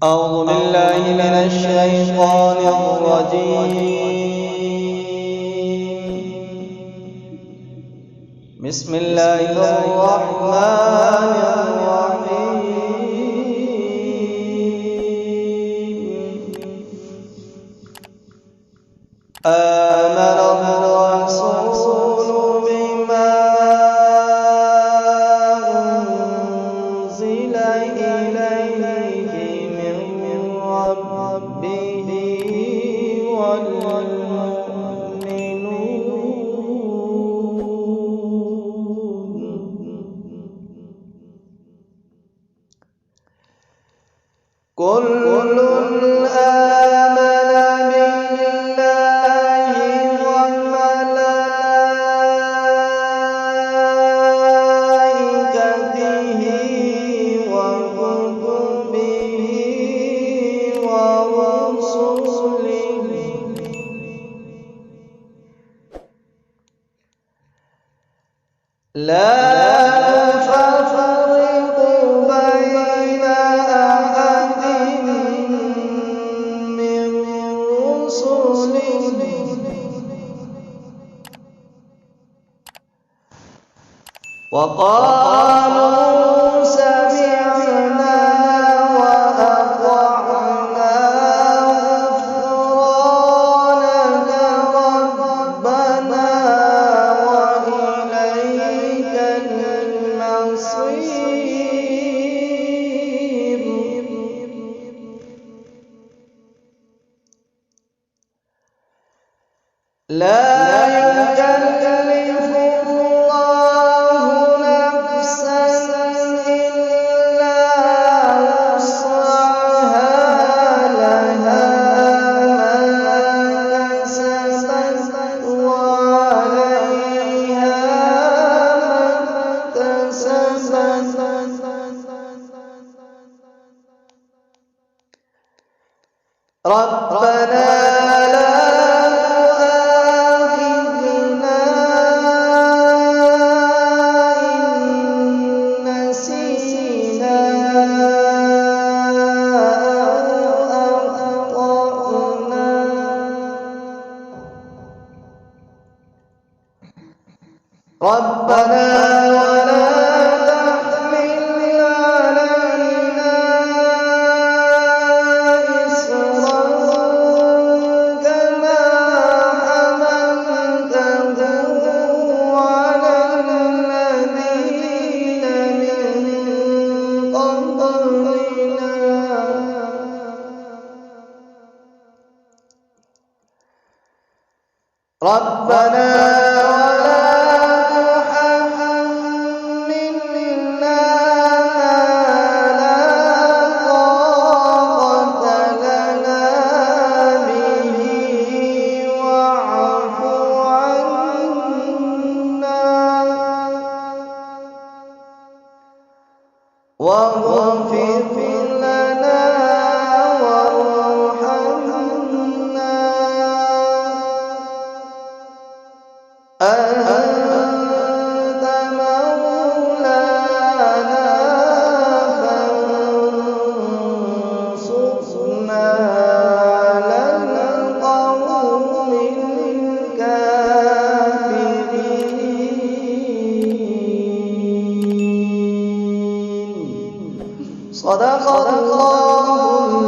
أعوذ بالله من الشيطان الرجيم. بسم الله الرحمن الرحيم. آمن الرسول بما أنزل إليه من ربه والمؤمنون كل آمن بالله وملائكته وكتبه ورسله لا نفرق بين أحد من رسله وقالوا سمعنا وأطعنا غفرانك ربنا وإليك المصير لا يكلف الله نفسا إلا وسعها لها ما كسبت وعليها ما اكتسبت ربنا لا تؤاخذنا إن نسينا أو أخطأنا ربنا ولا تحمل علينا إصرا كما حملته على الذين من قبلنا ربنا ولا تحملنا ما لا طاقة لنا به واعف عنا واغفر لنا وارحمنا أنت مولانا فانصرنا على القوم الكافرين صدق الله